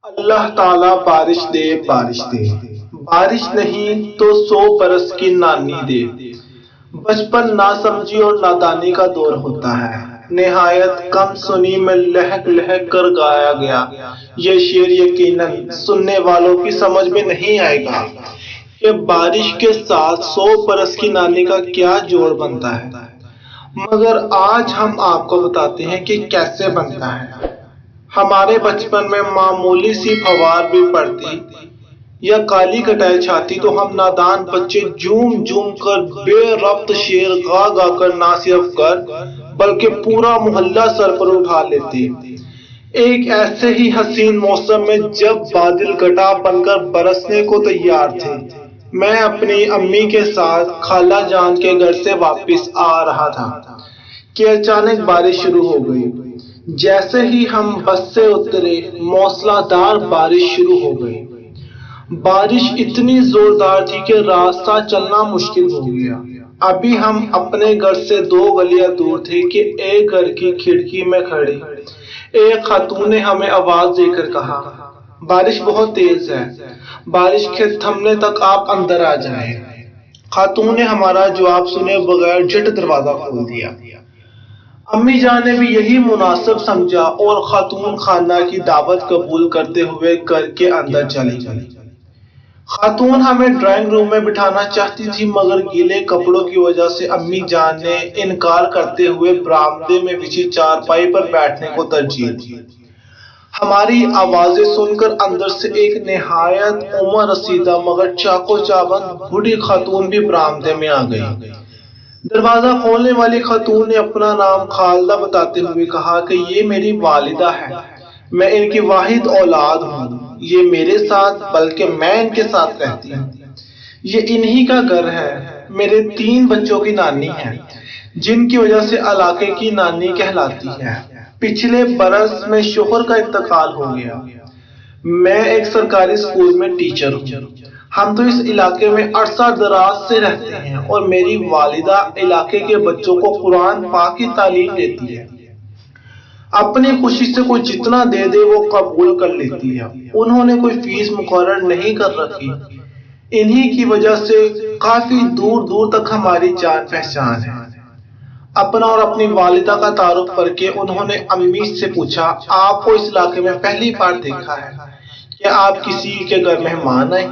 اللہ تعالیٰ بارش دے بارش دے، بارش نہیں تو 100 برس کی نانی دے۔ بچپن ناسمجھی اور نادانی کا دور ہوتا ہے، نہایت کم سنی میں لہک لہک کر گایا گیا یہ شعر یقیناً سننے والوں کی سمجھ میں نہیں آئے گا کہ بارش کے ساتھ 100 برس کی نانی کا کیا جوڑ بنتا ہے، مگر آج ہم آپ کو بتاتے ہیں کہ کیسے بنتا ہے۔ ہمارے بچپن میں معمولی سی پھوار بھی پڑتی یا کالی کٹائی چھاتی تو ہم نادان بچے جھوم جھوم کر بے ربط شعر گا گا کر نہ صرف گھر بلکہ پورا محلہ سر پر اٹھا لیتے۔ ایک ایسے ہی حسین موسم میں جب بادل گٹا بن کر برسنے کو تیار تھے، میں اپنی امی کے ساتھ خالہ جان کے گھر سے واپس آ رہا تھا کہ اچانک بارش شروع ہو گئی۔ جیسے ہی ہم بس سے اترے موسلا دھار بارش شروع ہو گئی۔ بارش اتنی زوردار تھی کہ راستہ چلنا مشکل ہو گیا۔ ابھی ہم اپنے گھر سے 2 گلیاں دور تھے کہ ایک گھر کی کھڑکی میں کھڑی ایک خاتون نے ہمیں آواز دے کر کہا، بارش بہت تیز ہے، بارش کے تھمنے تک آپ اندر آ جائیں۔ خاتون نے ہمارا جواب سنے بغیر جھٹ دروازہ کھول دیا۔ امی جان نے بھی یہی مناسب سمجھا اور خاتون خانہ کی دعوت قبول کرتے ہوئے گھر کے اندر چلی گئی۔ خاتون ہمیں ڈرائنگ روم میں بٹھانا چاہتی تھی مگر گیلے کپڑوں کی وجہ سے امی جان نے انکار کرتے ہوئے برآمدے میں بچھی چارپائی پر بیٹھنے کو ترجیح دی۔ ہماری آوازیں سن کر اندر سے ایک نہایت عمر رسیدہ مگر چاقو چابند بوڑھی خاتون بھی برآمدے میں آ گئی۔ دروازہ کھولنے والی خاتون نے اپنا نام خالدہ بتاتے ہوئے کہا کہ یہ میری والدہ ہے، میں ان کی واحد اولاد ہوں، یہ میرے ساتھ بلکہ میں ان کے ساتھ رہتی ہوں، یہ انہی کا گھر ہے، میرے 3 بچوں کی نانی ہے جن کی وجہ سے علاقے کی نانی کہلاتی ہے۔ پچھلے برس میں شوہر کا انتقال ہو گیا، میں ایک سرکاری اسکول میں ٹیچر ہوں، ہم تو اس علاقے میں عرصہ دراز سے رہتے ہیں اور میری والدہ علاقے کے بچوں کو قرآن پاک کی تعلیم دیتی ہے، اپنی خوشی سے کوئی جتنا دے دے وہ قبول کر لیتی ہے، انہوں نے کوئی فیس مقرر نہیں کر رکھی، انہی کی وجہ سے کافی دور دور تک ہماری جان پہچان ہے۔ اپنا اور اپنی والدہ کا تعارف کر کے انہوں نے امی سے پوچھا، آپ کو اس علاقے میں پہلی بار دیکھا ہے کیا آپ کسی کے گھر مہمان آئے؟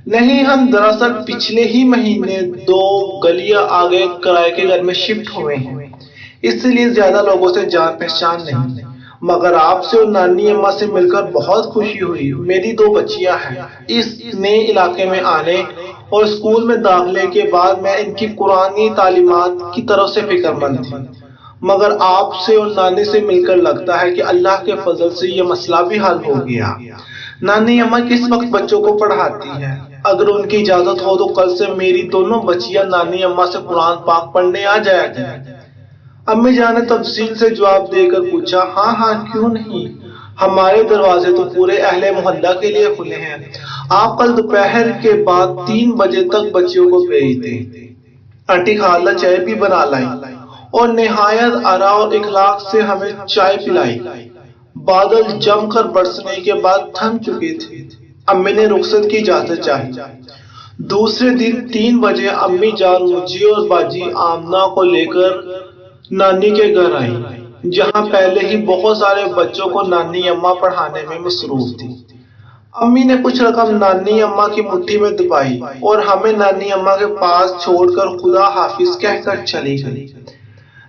نہیں، ہم دراصل پچھلے ہی مہینے 2 گلیاں آگے کرائے کے گھر میں شفٹ ہوئے ہیں، اس لیے زیادہ لوگوں سے جان پہچان نہیں، مگر آپ سے اور نانی اماں سے مل کر بہت خوشی ہوئی۔ میری 2 بچیاں ہیں، اس نئے علاقے میں آنے اور اسکول میں داخلے کے بعد میں ان کی قرآنی تعلیمات کی طرف سے فکر مند تھی، مگر آپ سے اور نانی سے مل کر لگتا ہے کہ اللہ کے فضل سے یہ مسئلہ بھی حل ہو گیا۔ نانی اماں کس وقت بچوں کو پڑھاتی ہیں؟ اگر ان کی اجازت ہو تو کل سے میری دونوں بچیاں نانی اماں سے قرآن پاک پڑھنے آ جایا کریں۔ امی جان نے تفصیل سے جواب دے کر پوچھا، ہاں ہاں کیوں نہیں، ہمارے دروازے تو پورے اہل محلہ کے لیے کھلے ہیں، آپ کل دوپہر کے بعد 3 بجے تک بچیوں کو بھیج دیں، آنٹی خالہ چائے بھی بنا لائیں، اور نہایت آرا اور اخلاق سے ہمیں چائے پلائی۔ بادل جم کر برسنے کے بعد تھم چکے تھے، امی نے رخصت کی اجازت چاہی۔ دوسرے دن 3 بجے امی جان مجھے اور باجی آمنہ کو لے کر نانی کے گھر آئی، جہاں پہلے ہی بہت سارے بچوں کو نانی اماں پڑھانے میں مصروف تھی۔ امی نے کچھ رقم نانی اماں کی مٹھی میں دبائی اور ہمیں نانی اماں کے پاس چھوڑ کر خدا حافظ کہہ کر چلی گئی۔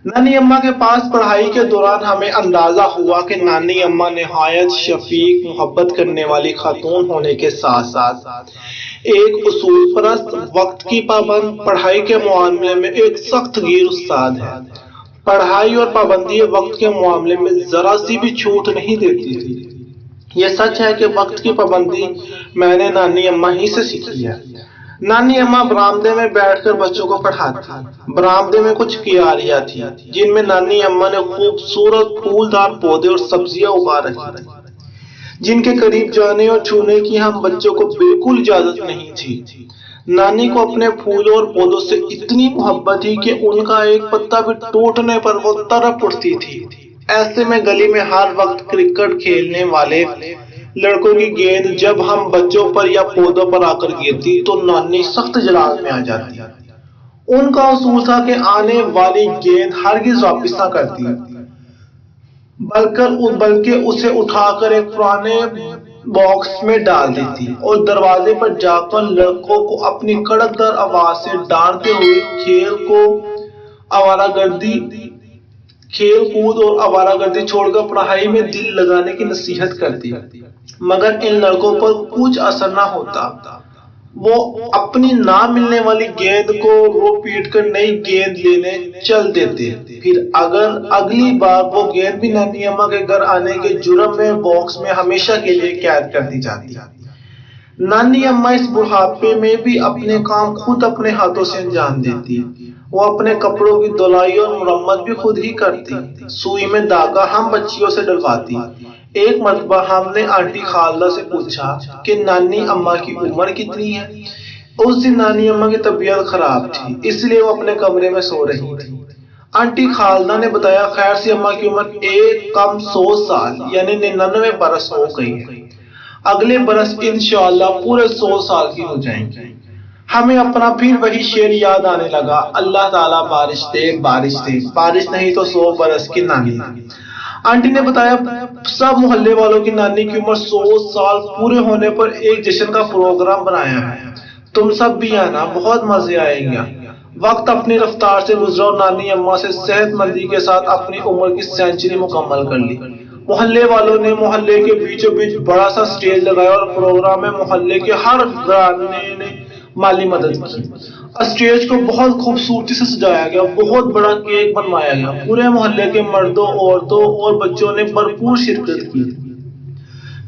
نانی اماں کے پاس پڑھائی کے دوران ہمیں اندازہ ہوا کہ نانی اماں نہایت شفیق محبت کرنے والی خاتون ہونے کے ساتھ ساتھ ایک اصول پرست، وقت کی پابند، پڑھائی کے معاملے میں ایک سخت گیر استاد ہے۔ پڑھائی اور پابندی وقت کے معاملے میں ذرا سی بھی چھوٹ نہیں دیتی تھی۔ یہ سچ ہے کہ وقت کی پابندی میں نے نانی اماں ہی سے سیکھی ہے۔ نانی اماں برآمدے میں بیٹھ کر بچوں کو پڑھاتی۔ برآمدے میں کچھ کیاریاں تھی جن میں نانی اماں نے خوبصورت پھولدار پودے اور سبزیاں اگا رکھی تھی، جن کے قریب جانے اور چھونے کی ہم بچوں کو بالکل اجازت نہیں تھی۔ نانی کو اپنے پھولوں اور پودوں سے اتنی محبت تھی کہ ان کا ایک پتا بھی ٹوٹنے پر وہ تڑپ اٹھتی تھی۔ ایسے میں گلی میں ہر وقت کرکٹ کھیلنے والے لڑکوں کی گیند جب ہم بچوں پر یا پودوں پر آ کر گرتی تو نانی سخت جلال میں آ جاتی۔ ان کا اصول تھا کہ آنے والی گیند ہرگز واپس نہ کرتی، بلکہ اسے اٹھا کر ایک پرانے باکس میں ڈال دیتی اور دروازے پر جا کر لڑکوں کو اپنی کڑکدار آواز سے ڈانٹتے ہوئے کھیل کود اور آوارہ گردی چھوڑ کر پڑھائی میں دل لگانے کی نصیحت کرتی، مگر ان لڑکوں پر کچھ اثر نہ ہوتا۔ وہ اپنی نہ ملنے والی گیند کو رو پیٹ کر نئی گیند لینے چل دیتے، پھر اگر اگلی بار وہ گیند بھی نانی اماں کے گھر آنے کے جرم میں باکس میں ہمیشہ کے لیے قید کر دی جاتی۔ نانی اماں اس بڑھاپے میں بھی اپنے کام خود اپنے ہاتھوں سے انجام دیتی۔ وہ اپنے کپڑوں کی دھلائی اور مرمت بھی خود ہی کرتی، سوئی میں دھاگا ہم بچیوں سے ڈلواتی۔ ایک مرتبہ ہم نے آنٹی خالدہ سے پوچھا کہ نانی اماں کی عمر کتنی ہے۔ اس دن نانی اماں کی طبیعت خراب تھی، اس لیے وہ اپنے کمرے میں سو رہی تھی۔ آنٹی خالدہ نے بتایا خیر سی اماں کی عمر ایک کم 100 سال یعنی 99 برس ہو گئی ہے، اگلے برس انشاءاللہ پورے 100 سال کی ہو جائیں گی۔ ہمیں اپنا پھر وہی شعر یاد آنے لگا، اللہ تعالیٰ بارش دے بارش دے، بارش نہیں تو 100 برس کی نانی۔ آنٹی نے بتایا سب محلے والوں کی نانی کی عمر 100 سال پورے ہونے پر ایک جشن کا پروگرام بنایا ہے، تم سب بھی آنا، بہت مزے آئیں گے۔ وقت اپنی رفتار سے گزرا اور نانی اماں سے صحت مندی کے ساتھ اپنی عمر کی سینچری مکمل کر لی۔ محلے والوں نے محلے کے بیچوں بیچ بڑا سا سٹیج لگایا اور پروگرام میں محلے کے ہر گھرانے نے مالی مدد کی۔ اسٹیج کو بہت خوبصورتی سے سجایا گیا، بہت بڑا کیک بنوایا گیا، پورے محلے کے مردوں، عورتوں اور بچوں نے بھرپور شرکت کی۔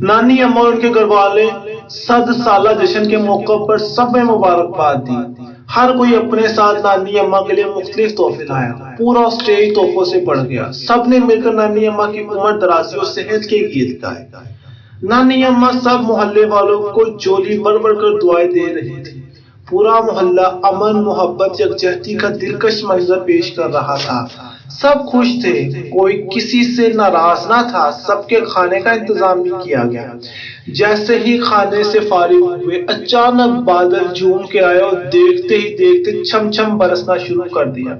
نانی اماں اور ان کے گھر والے 100 سالہ جشن کے موقع پر سب میں مبارکباد دی۔ ہر کوئی اپنے ساتھ نانی اماں کے لیے مختلف تحفے لایا، پورا اسٹیج تحفوں سے بڑھ گیا۔ سب نے مل کر نانی اماں کی عمر درازی اور صحت کے گیت گائے۔ نانی اماں سب محلے والوں کو جولی بھر بھر کر دعائیں دے رہی تھی۔ پورا محلہ امن، محبت، یکجہتی کا دلکش منظر پیش کر رہا تھا۔ سب خوش تھے، کوئی کسی سے ناراض نہ تھا، سب کے کھانے کا انتظام بھی کیا گیا۔ جیسے ہی کھانے سے فارغ ہوئے اچانک بادل جھوم کے آئے اور دیکھتے ہی دیکھتے چھم چھم برسنا شروع کر دیا۔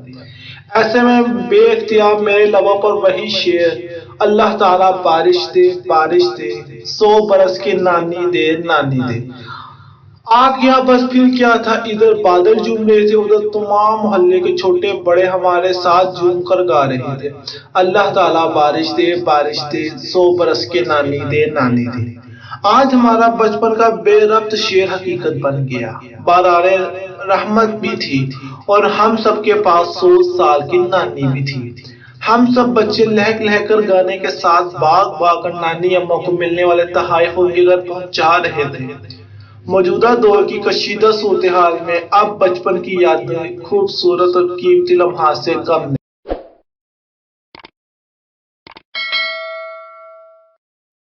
ایسے میں بے اختیار میرے لبوں پر وہی شعر، اللہ تعالیٰ بارش دے بارش دے، 100 برس کی نانی دے نانی دے، آ گیا۔ بس پھر کیا تھا، ادھر بادل جھوم رہے تھے، ادھر تمام محلے کے چھوٹے بڑے ہمارے ساتھ جھوم کر گا رہے تھے، اللہ تعالیٰ بارش دے بارش دے، 100 برس کے نانی دے نانی دے۔ آج ہمارا بچپن کا بے ربط شعر حقیقت بن گیا، باران رحمت بھی تھی اور ہم سب کے پاس 100 سال کی نانی بھی تھی۔ ہم سب بچے لہک لہک کر گانے کے ساتھ باغ باغ کر نانی اماں کو ملنے والے تحائف ان کے گھر پہنچا رہے تھے۔ موجودہ دور کی کشیدہ صورتحال میں اب بچپن کی یادیں خوبصورت اور قیمتی لمحات سے کم